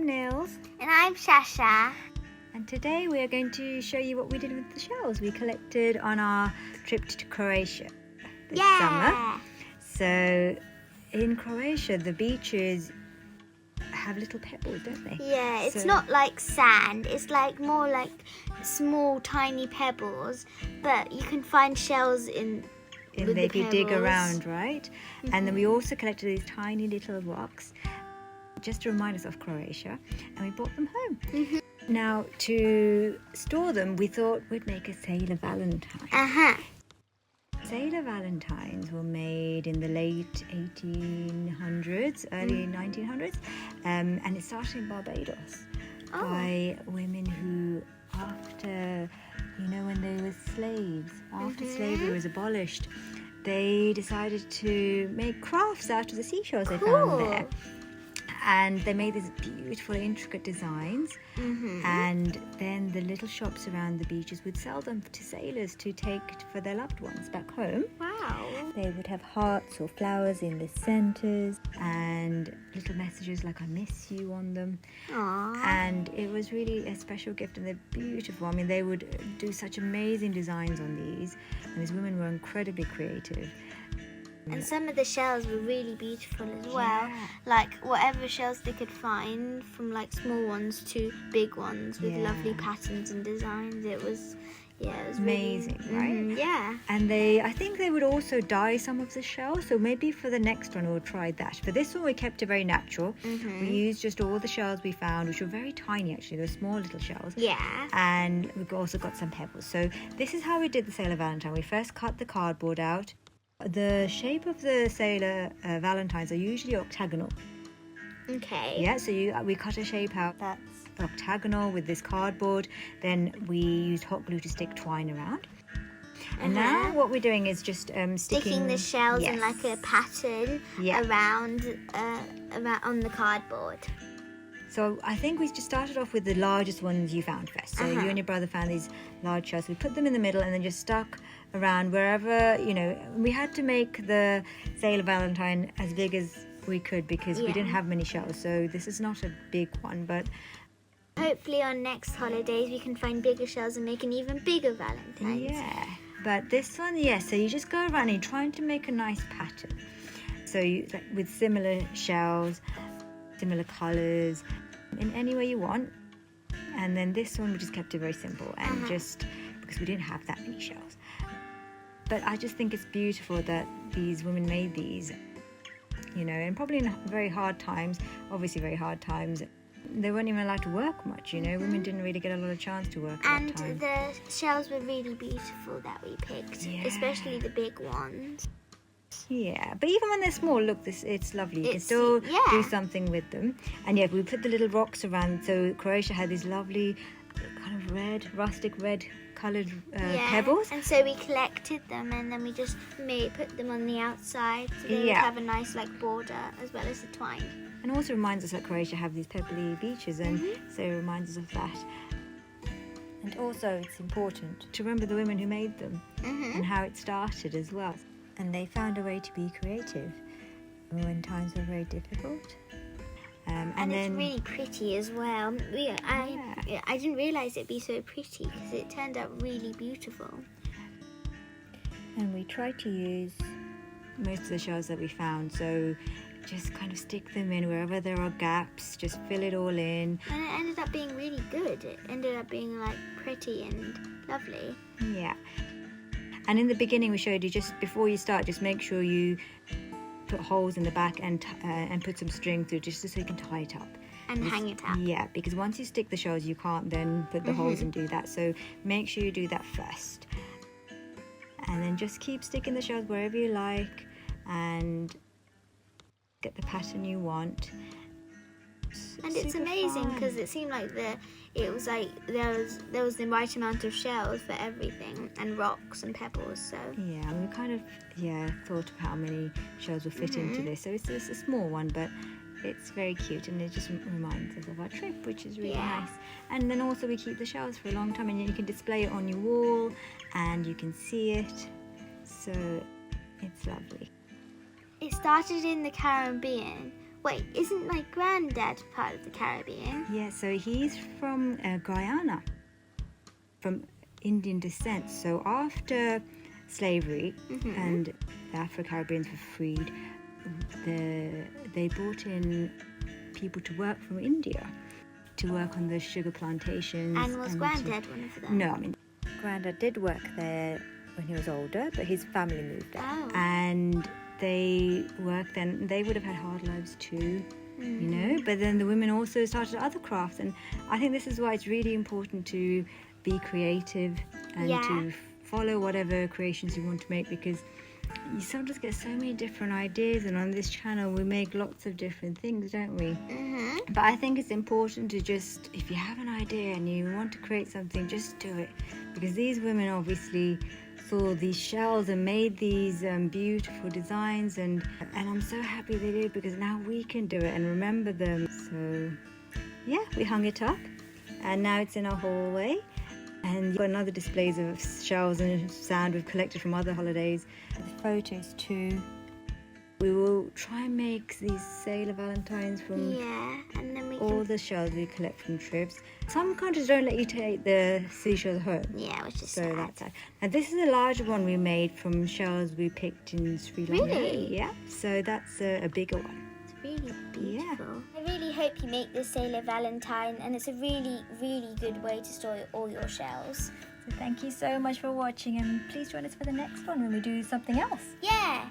I'm Nils. And I'm Shasha. And today we are going to show you what we did with the shells we collected on our trip to Croatia this summer. So in Croatia, the beaches have little pebbles, don't they? Yeah, it's not like sand. It's like more like small, tiny pebbles. But you can find shells in the if you dig around, right? Mm-hmm. And then we also collected these tiny little rocks just to remind us of Croatia, and we brought them home. Mm-hmm. Now, to store them, we thought we'd make a sailor Valentine. Sailor Valentines were made in the late 1800s, early 1900s, and it started in Barbados by women who, after, when they were slaves, after slavery was abolished, they decided to make crafts out of the seashells they found there. And they made these beautiful, intricate designs. And then the little shops around the beaches would sell them to sailors to take for their loved ones back home. Wow. They would have hearts or flowers in the centres and little messages like "I miss you" on them. Aww. And it was really a special gift, and they're beautiful. I mean, they would do such amazing designs on these, and these women were incredibly creative. And some of the shells were really beautiful as well. Like whatever shells they could find, from like small ones to big ones with lovely patterns and designs. It was amazing, really, right? Yeah. And I think they would also dye some of the shells. So maybe for the next one we'll try that. For this one we kept it very natural. We used just all the shells we found, which were very tiny actually. They were small little shells. Yeah. And we've also got some pebbles. So this is how we did the Sailor Valentine. We first cut the cardboard out. The shape of the Sailor Valentines are usually octagonal. Okay. Yeah, so we cut a shape out that's octagonal with this cardboard. Then we used hot glue to stick twine around. And now what we're doing is just sticking the shells in like a pattern around on the cardboard. So I think we just started off with the largest ones you found first. So you and your brother found these large shells. We put them in the middle and then just stuck around wherever, we had to make the Sailor Valentine as big as we could because we didn't have many shells. So this is not a big one, but hopefully on next holidays we can find bigger shells and make an even bigger Valentine. Yeah, but this one, so you just go around and you're trying to make a nice pattern. So with similar shells, similar colours, in any way you want. And then this one we just kept it very simple and just because we didn't have that many shells. But I just think it's beautiful that these women made these, and probably in very hard times, obviously very hard times, they weren't even allowed to work much, women didn't really get a lot of chance to work at that time. And the shells were really beautiful that we picked, especially the big ones. Yeah, but even when they're small, look, it's lovely. You can still do something with them. And we put the little rocks around. So Croatia had these lovely kind of rustic red coloured pebbles. And so we collected them and then we just put them on the outside so they would have a nice border as well as the twine. And also reminds us that Croatia have these pebbly beaches, and so it reminds us of that. And also it's important to remember the women who made them and how it started as well. And they found a way to be creative when times were very difficult. And it's really pretty as well. I didn't realise it'd be so pretty because it turned out really beautiful. And we tried to use most of the shells that we found, so just kind of stick them in wherever there are gaps, just fill it all in. And it ended up being really good. It ended up being pretty and lovely. Yeah. And in the beginning we showed you, just before you start, just make sure you put holes in the back and put some string through just so you can tie it up. And hang it up. Yeah, because once you stick the shells you can't then put the holes and do that. So make sure you do that first. And then just keep sticking the shells wherever you like and get the pattern you want. And it's amazing because it seemed like there was the right amount of shells for everything, and rocks and pebbles. So yeah, we kind of thought of how many shells would fit into this. So it's a small one, but it's very cute, and it just reminds us of our trip, which is really nice. And then also we keep the shells for a long time, and you can display it on your wall, and you can see it. So it's lovely. It started in the Caribbean Wait, isn't my granddad part of the Caribbean? Yeah, so he's from Guyana, from Indian descent. So after slavery and the Afro-Caribbeans were freed, they brought in people to work from India to work on the sugar plantations. And was Granddad one of them? No, I mean, Granddad did work there when he was older, but his family moved there. Oh. And they worked then. They would have had hard lives too, you know. But then the women also started other crafts, and I think this is why it's really important to be creative and to follow whatever creations you want to make, because you sometimes get so many different ideas, and on this channel we make lots of different things, don't we? But I think it's important to just, if you have an idea and you want to create something, just do it, because these women obviously saw these shells and made these beautiful designs, and I'm so happy they did, because now we can do it and remember them. So yeah, we hung it up and now it's in our hallway. And you've got another displays of shells and sand we've collected from other holidays. The photos too. We will try and make these sailor valentines from and then all the shells we collect from trips. Some countries don't let you take the seashells home. Yeah, which is so sad. That's sad. And this is a larger one we made from shells we picked in Sri Lanka. Really? Yeah. So that's a bigger one. Really beautiful. I really hope you make this Sailor Valentine, and it's a really, really good way to store all your shells. So thank you so much for watching, and please join us for the next one when we do something else. Yeah!